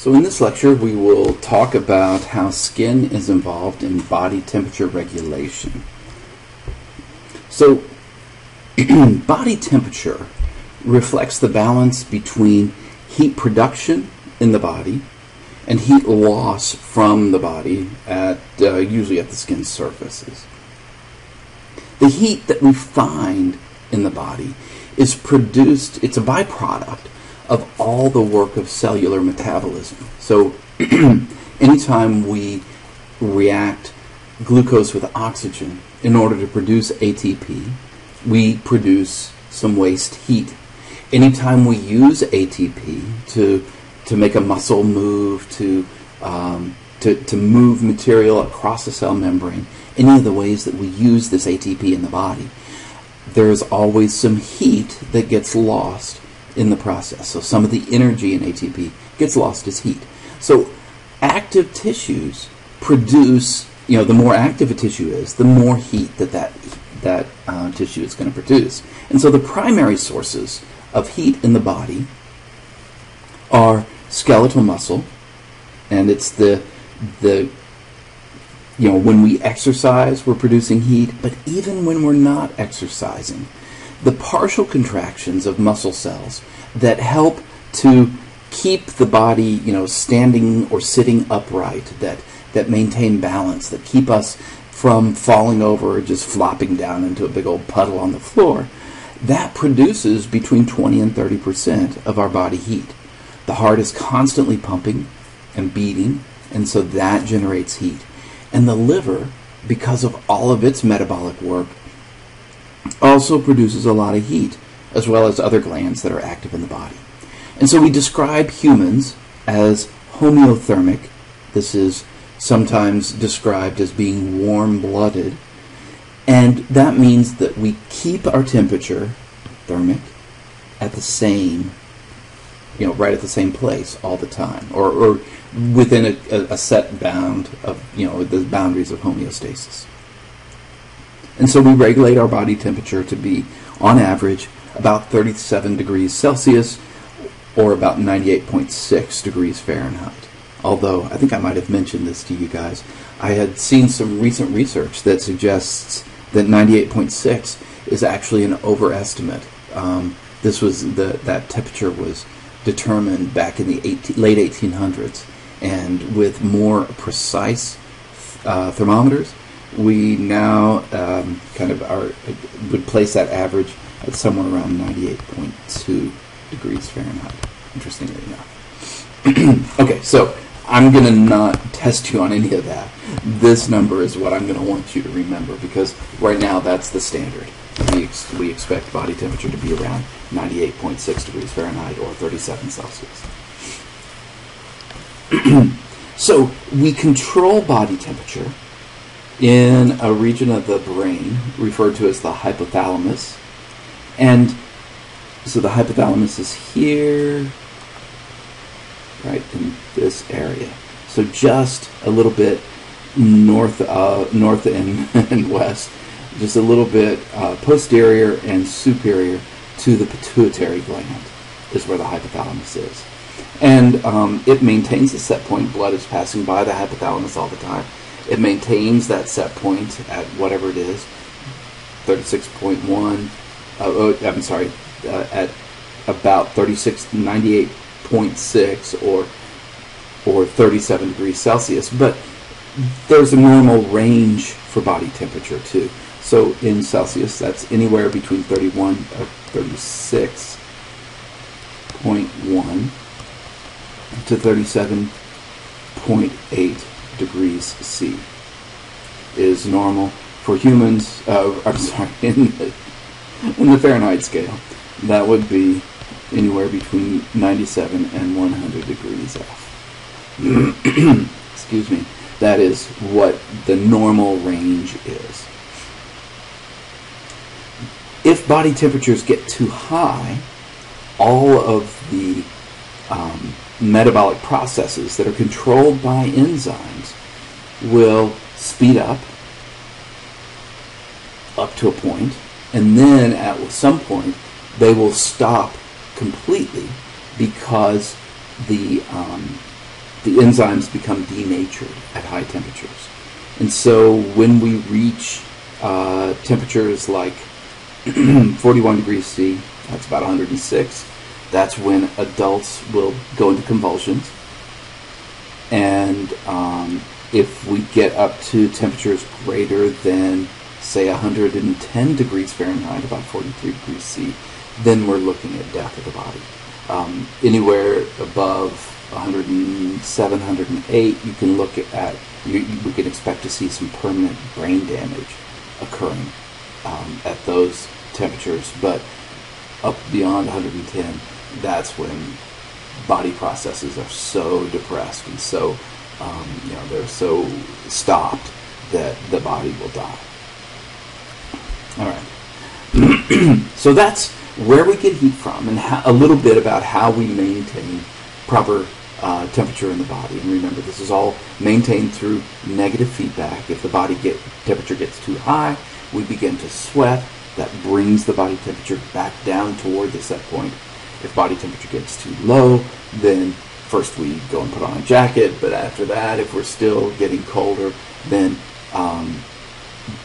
So in this lecture, we will talk about how skin is involved in body temperature regulation. So body temperature reflects the balance between heat production in the body and heat loss from the body, usually at the skin surfaces. The heat that we find in the body is produced, it's a byproduct of all the work of cellular metabolism. So anytime we react glucose with oxygen in order to produce ATP, we produce some waste heat. Anytime we use ATP to make a muscle move, to move material across the cell membrane, any of the ways that we use this ATP in the body, there's always some heat that gets lost in the process. So some of the energy in ATP gets lost as heat. So active tissues produce, the more active a tissue is, the more heat that tissue is going to produce. And so the primary sources of heat in the body are skeletal muscle, and it's when we exercise, we're producing heat, but even when we're not exercising, the partial contractions of muscle cells that help to keep the body, standing or sitting upright, that maintain balance, that keep us from falling over or just flopping down into a big old puddle on the floor, that produces between 20 and 30% of our body heat. The heart is constantly pumping and beating, and so that generates heat. And the liver, because of all of its metabolic work, also produces a lot of heat, as well as other glands that are active in the body. And so we describe humans as homeothermic. This is sometimes described as being warm-blooded. And that means that we keep our temperature, thermic, at the same, right at the same place all the time, or within a set bound of, the boundaries of homeostasis. And so we regulate our body temperature to be, on average, about 37 degrees Celsius or about 98.6 degrees Fahrenheit. Although, I think I might have mentioned this to you guys, I had seen some recent research that suggests that 98.6 is actually an overestimate. That temperature was determined back in the late 1800s, and with more precise thermometers, we now would place that average at somewhere around 98.2 degrees Fahrenheit, interestingly enough. Okay, so I'm going to not test you on any of that. This number is what I'm going to want you to remember, because right now that's the standard. We expect body temperature to be around 98.6 degrees Fahrenheit or 37 Celsius. So we control body temperature in a region of the brain referred to as the hypothalamus. And so the hypothalamus is here, right in this area. So just a little bit north and west, just a little bit posterior and superior to the pituitary gland is where the hypothalamus is. And it maintains a set point. Blood is passing by the hypothalamus all the time. It maintains that set point at whatever it is, 36.1, at about 98.6 or 37 degrees Celsius. But there's a normal range for body temperature too. So in Celsius, that's anywhere between 36.1 to 37.8 degrees C is normal for humans. In the Fahrenheit scale, that would be anywhere between 97 and 100 degrees F. Excuse me. That is what the normal range is. If body temperatures get too high, all of the metabolic processes that are controlled by enzymes will speed up to a point, and then at some point they will stop completely because the the enzymes become denatured at high temperatures. And so when we reach temperatures like 41 degrees C, that's about 106, that's when adults will go into convulsions. And if we get up to temperatures greater than, say, 110 degrees Fahrenheit, about 43 degrees C, then we're looking at death of the body. Anywhere above 107, 108, you can look at, we can expect to see some permanent brain damage occurring at those temperatures. But up beyond 110, that's when body processes are so depressed and so, they're so stopped that the body will die. All right. So that's where we get heat from, and a little bit about how we maintain proper temperature in the body. And remember, this is all maintained through negative feedback. If the body temperature gets too high, we begin to sweat. That brings the body temperature back down toward the set point. If body temperature gets too low, then first we go and put on a jacket, but after that, if we're still getting colder, then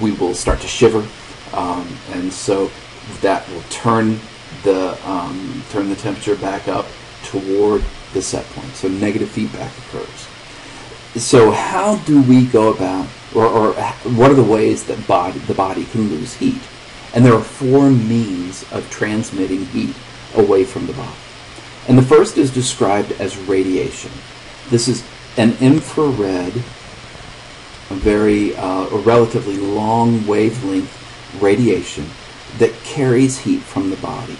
we will start to shiver, and so that will turn the temperature back up toward the set point. So negative feedback occurs. So how do we go about, or what are the ways that the body can lose heat? And there are 4 means of transmitting heat away from the body. And the first is described as radiation. This is an infrared, a relatively long wavelength radiation that carries heat from the body.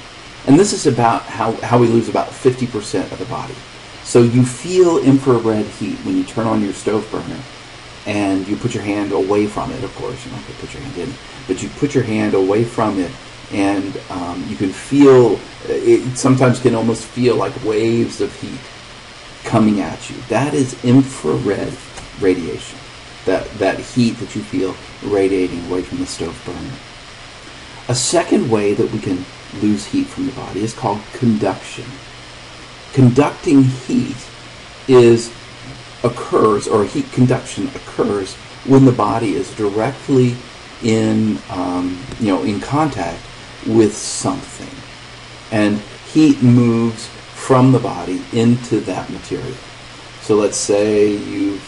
And this is about how we lose about 50% of the body. So you feel infrared heat when you turn on your stove burner and you put your hand away from it. Of course, you're not going to put your hand in, but you put your hand away from it, and you can feel, it sometimes can almost feel like waves of heat coming at you. That is infrared radiation, that heat that you feel radiating away from the stove burner. A second way that we can lose heat from the body is called conduction. Conducting heat occurs, or heat conduction occurs when the body is directly in contact with something, and heat moves from the body into that material. So let's say you've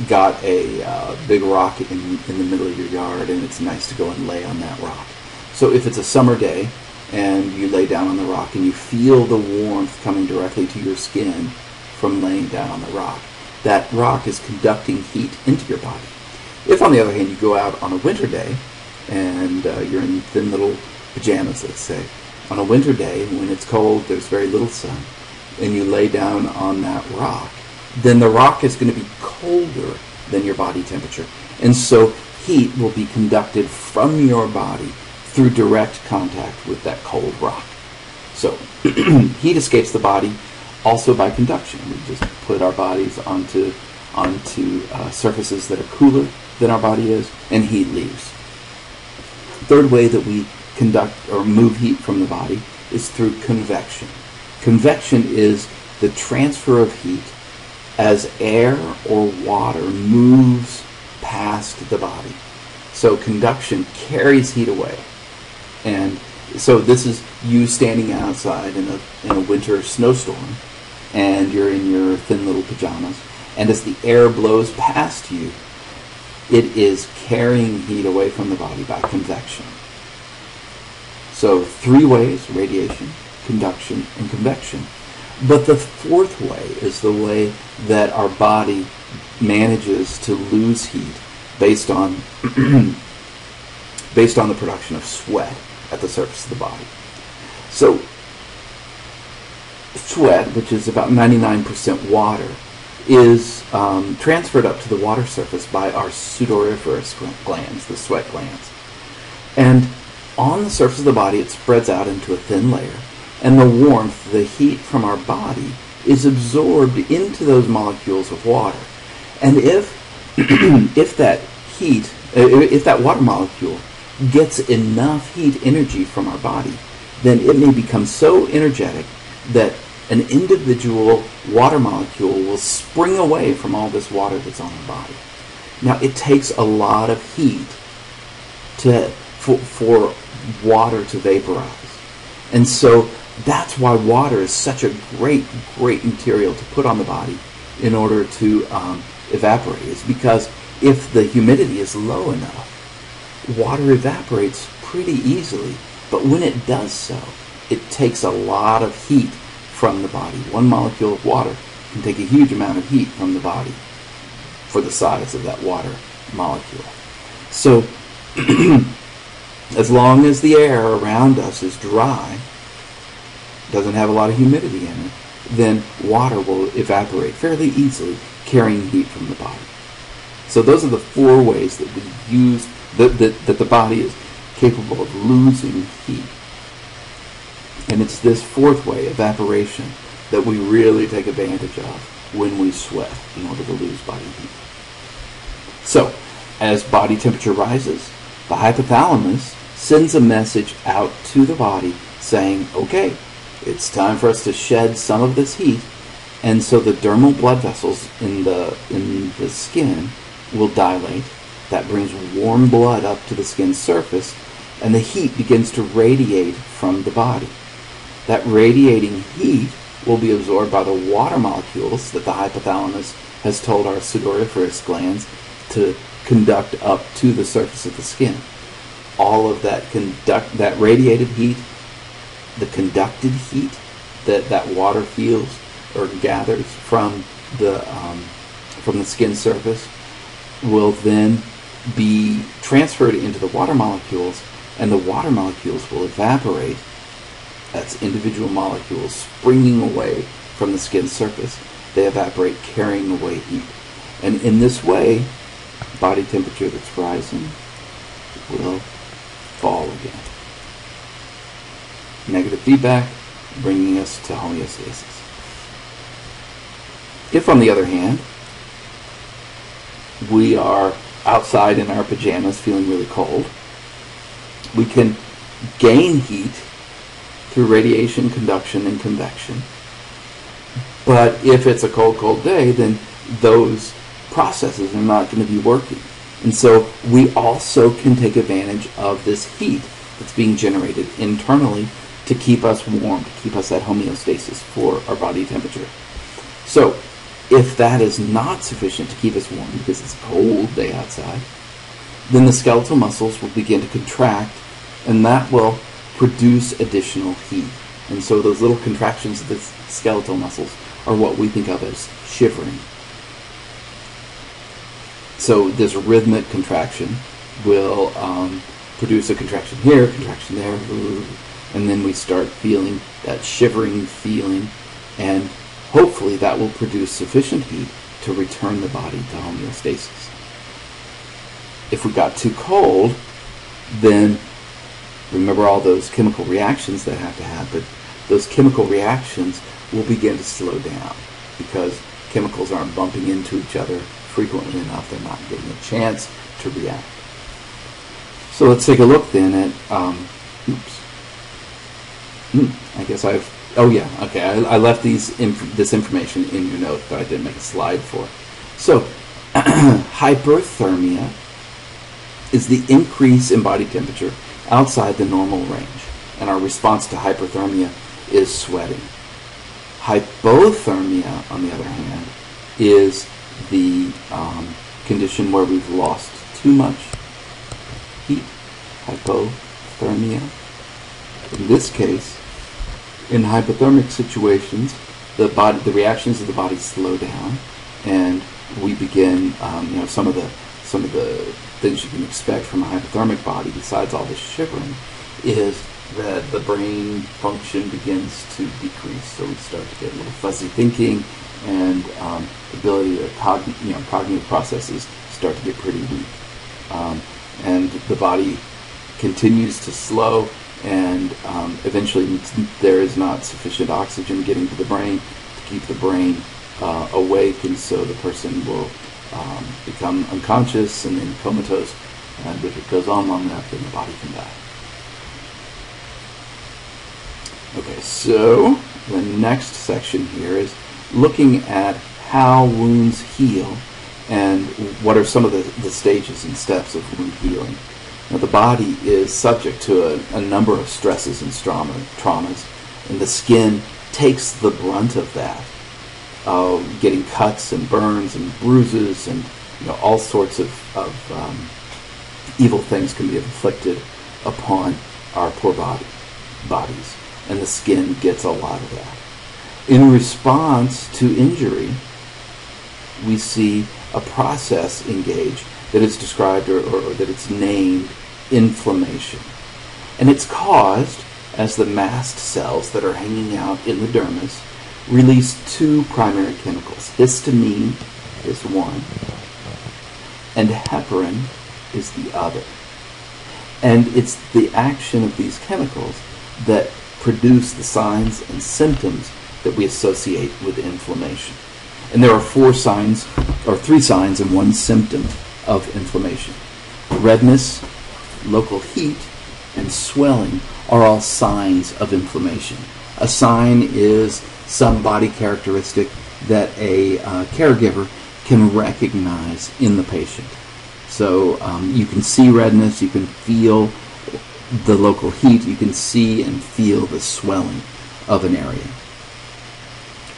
got a big rock in the middle of your yard, and it's nice to go and lay on that rock. So if it's a summer day and you lay down on the rock and you feel the warmth coming directly to your skin from laying down on the rock, that rock is conducting heat into your body. If, on the other hand, you go out on a winter day and you're in thin little pajamas, let's say, on a winter day when it's cold, there's very little sun, and you lay down on that rock, then the rock is going to be colder than your body temperature. And so heat will be conducted from your body through direct contact with that cold rock. So heat escapes the body also by conduction. We just put our bodies onto surfaces that are cooler than our body is, and heat leaves. Third way that we conduct or move heat from the body is through convection. Convection is the transfer of heat as air or water moves past the body. So conduction carries heat away. And so this is you standing outside in a winter snowstorm, and you're in your thin little pajamas, and as the air blows past you, it is carrying heat away from the body by convection. So 3 ways: radiation, conduction, and convection. But the 4th way is the way that our body manages to lose heat based on the production of sweat at the surface of the body. So sweat, which is about 99% water, is transferred up to the water surface by our sudoriferous glands, the sweat glands. And on the surface of the body, it spreads out into a thin layer, and the warmth, the heat from our body, is absorbed into those molecules of water. And if that water molecule gets enough heat energy from our body, then it may become so energetic that an individual water molecule will spring away from all this water that's on the body. Now, it takes a lot of heat for water to vaporize. And so that's why water is such a great material to put on the body in order to evaporate. It's because if the humidity is low enough, water evaporates pretty easily. But when it does so, it takes a lot of heat from the body. One molecule of water can take a huge amount of heat from the body for the size of that water molecule. So as long as the air around us is dry, doesn't have a lot of humidity in it, then water will evaporate fairly easily, carrying heat from the body. So those are the 4 ways that we use, that the body is capable of losing heat. And it's this 4th way, evaporation, that we really take advantage of when we sweat in order to lose body heat. So, as body temperature rises, the hypothalamus sends a message out to the body saying, okay, it's time for us to shed some of this heat. And so the dermal blood vessels in the skin will dilate. That brings warm blood up to the skin's surface, and the heat begins to radiate from the body. That radiating heat will be absorbed by the water molecules that the hypothalamus has told our sudoriferous glands to conduct up to the surface of the skin. All of that radiated heat, the conducted heat that water feels or gathers from the skin surface, will then be transferred into the water molecules, and the water molecules will evaporate. That's individual molecules springing away from the skin surface. They evaporate, carrying away heat. And in this way, body temperature that's rising will fall again. Negative feedback, bringing us to homeostasis. If, on the other hand, we are outside in our pajamas feeling really cold, we can gain heat through radiation, conduction, and convection. But if it's a cold day, then those processes are not going to be working. And so we also can take advantage of this heat that's being generated internally to keep us warm, to keep us at homeostasis for our body temperature. So if that is not sufficient to keep us warm because it's a cold day outside, then the skeletal muscles will begin to contract, and that will produce additional heat. And so those little contractions of the skeletal muscles are what we think of as shivering. So this rhythmic contraction will produce a contraction here, contraction there, and then we start feeling that shivering feeling, and hopefully that will produce sufficient heat to return the body to homeostasis. If we got too cold, then remember all those chemical reactions that have to happen. Those chemical reactions will begin to slow down because chemicals aren't bumping into each other frequently enough. They're not getting a chance to react. So let's take a look then at, I guess I left this information in your note, but I didn't make a slide for it. So hyperthermia is the increase in body temperature outside the normal range, and our response to hyperthermia is sweating. Hypothermia, on the other hand, is the condition where we've lost too much heat. Hypothermia. In this case, in hypothermic situations, the reactions of the body slow down, and we begin, some of the things you can expect from a hypothermic body, besides all this shivering, is that the brain function begins to decrease. So we start to get a little fuzzy thinking, and ability to cognitive processes start to get pretty weak, and the body continues to slow, and eventually there is not sufficient oxygen getting to the brain to keep the brain awake, and so the person will become unconscious and then comatose, and if it goes on long enough, then the body can die. Okay, so the next section here is looking at how wounds heal and what are some of the stages and steps of wound healing. Now, the body is subject to a number of stresses and traumas, and the skin takes the brunt of that, getting cuts and burns and bruises, and all sorts of evil things can be inflicted upon our poor bodies, and the skin gets a lot of that. In response to injury, we see a process engage that is described or that it's named inflammation. And it's caused as the mast cells that are hanging out in the dermis release two primary chemicals. Histamine is one, and heparin is the other. And it's the action of these chemicals that produce the signs and symptoms that we associate with inflammation. And there are three signs and one symptom of inflammation. Redness, local heat, and swelling are all signs of inflammation. A sign is some body characteristic that a caregiver can recognize in the patient. So you can see redness, you can feel the local heat, you can see and feel the swelling of an area.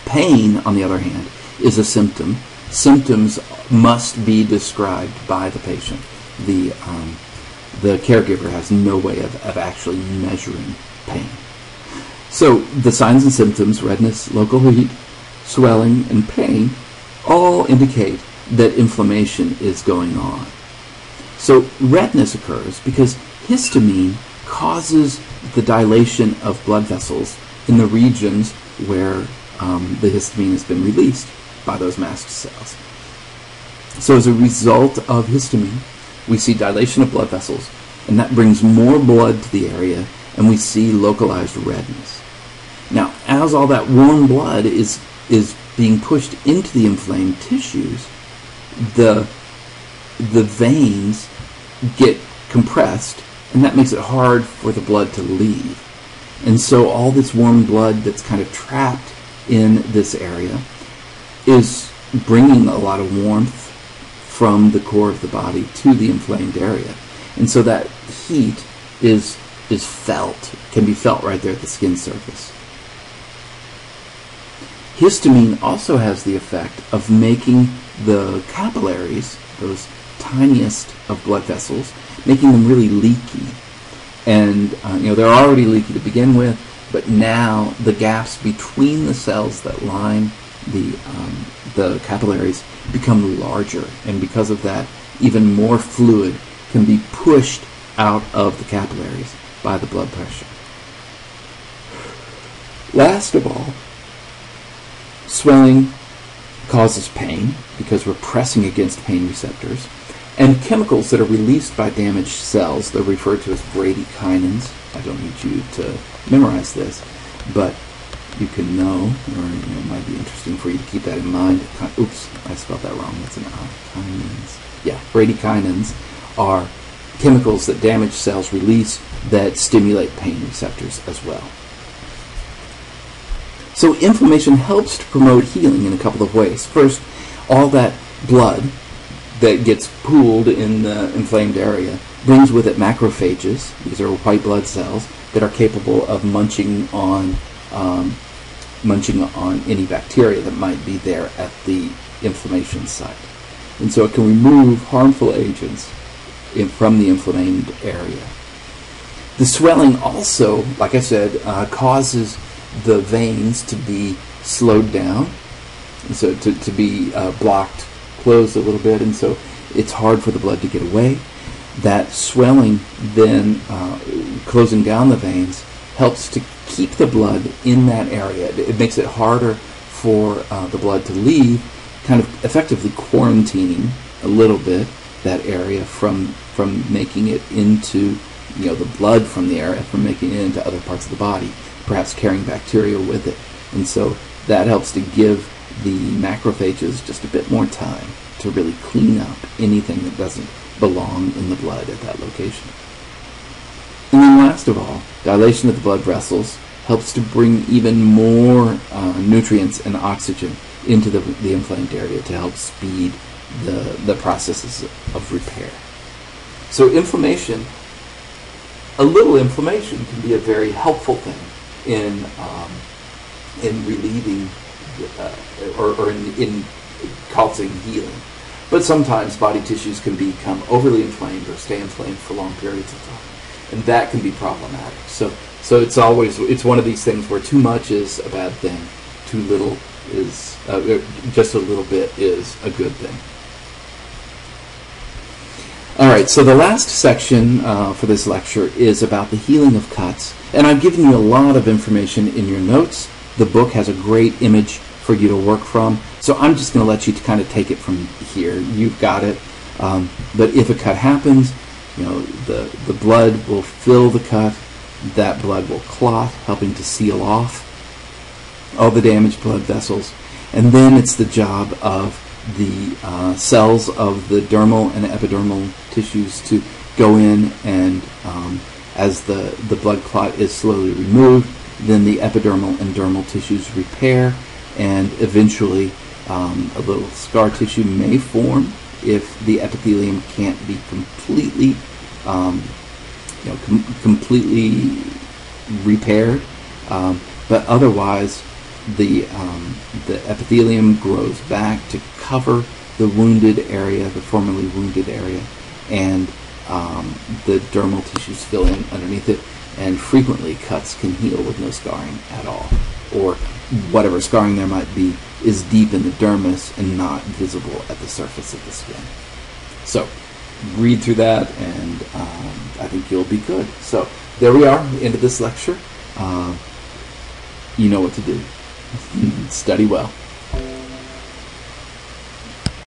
Pain, on the other hand, is a symptom. Symptoms must be described by the patient. The caregiver has no way of actually measuring pain. So the signs and symptoms, redness, local heat, swelling, and pain, all indicate that inflammation is going on. So redness occurs because histamine causes the dilation of blood vessels in the regions where the histamine has been released by those mast cells. So as a result of histamine, we see dilation of blood vessels, and that brings more blood to the area, and we see localized redness. Now, as all that warm blood is being pushed into the inflamed tissues, the veins get compressed, and that makes it hard for the blood to leave. And so all this warm blood that's kind of trapped in this area is bringing a lot of warmth from the core of the body to the inflamed area. And so that heat is felt, can be felt right there at the skin surface. Histamine also has the effect of making the capillaries, those tiniest of blood vessels, making them really leaky. And they're already leaky to begin with, but now the gaps between the cells that line the capillaries become larger, and because of that, even more fluid can be pushed out of the capillaries by the blood pressure. Last of all, swelling causes pain because we're pressing against pain receptors, and chemicals that are released by damaged cells, they're referred to as bradykinins. I don't need you to memorize this, but you can know, or it might be interesting for you to keep that in mind. Oops, I spelled that wrong. That's an I. Kinins. Yeah, bradykinins are chemicals that damaged cells release that stimulate pain receptors as well. So inflammation helps to promote healing in a couple of ways. First, all that blood that gets pooled in the inflamed area brings with it macrophages. These are white blood cells that are capable of munching on any bacteria that might be there at the inflammation site. And so it can remove harmful agents from the inflamed area. The swelling also, like I said, causes the veins to be slowed down, so to be blocked, closed a little bit, and so it's hard for the blood to get away. That swelling then, closing down the veins, helps to keep the blood in that area. It makes it harder for the blood to leave, kind of effectively quarantining a little bit that area from making it into, the blood from the area, from making it into other parts of the body, perhaps carrying bacteria with it. And so that helps to give the macrophages just a bit more time to really clean up anything that doesn't belong in the blood at that location. And then last of all, dilation of the blood vessels helps to bring even more nutrients and oxygen into the inflamed area to help speed the processes of repair. So inflammation, a little inflammation can be a very helpful thing in relieving or in causing healing. But sometimes body tissues can become overly inflamed or stay inflamed for long periods of time, and that can be problematic. So it's one of these things where too much is a bad thing, too little is just a little bit is a good thing. All right, so the last section for this lecture is about the healing of cuts, and I've given you a lot of information in your notes. The book has a great image for you to work from, so I'm just going to let you kind of take it from here. You've got it, but if a cut happens, the blood will fill the cut. That blood will clot, helping to seal off all the damaged blood vessels, and then it's the job of the cells of the dermal and epidermal tissues to go in and as the blood clot is slowly removed, then the epidermal and dermal tissues repair, and eventually a little scar tissue may form if the epithelium can't be completely completely repaired, but otherwise the epithelium grows back to cover the wounded area, the formerly wounded area, and the dermal tissues fill in underneath it, and frequently cuts can heal with no scarring at all, or whatever scarring there might be is deep in the dermis and not visible at the surface of the skin. So read through that, and I think you'll be good. So there we are, end of this lecture. You know what to do. Study well.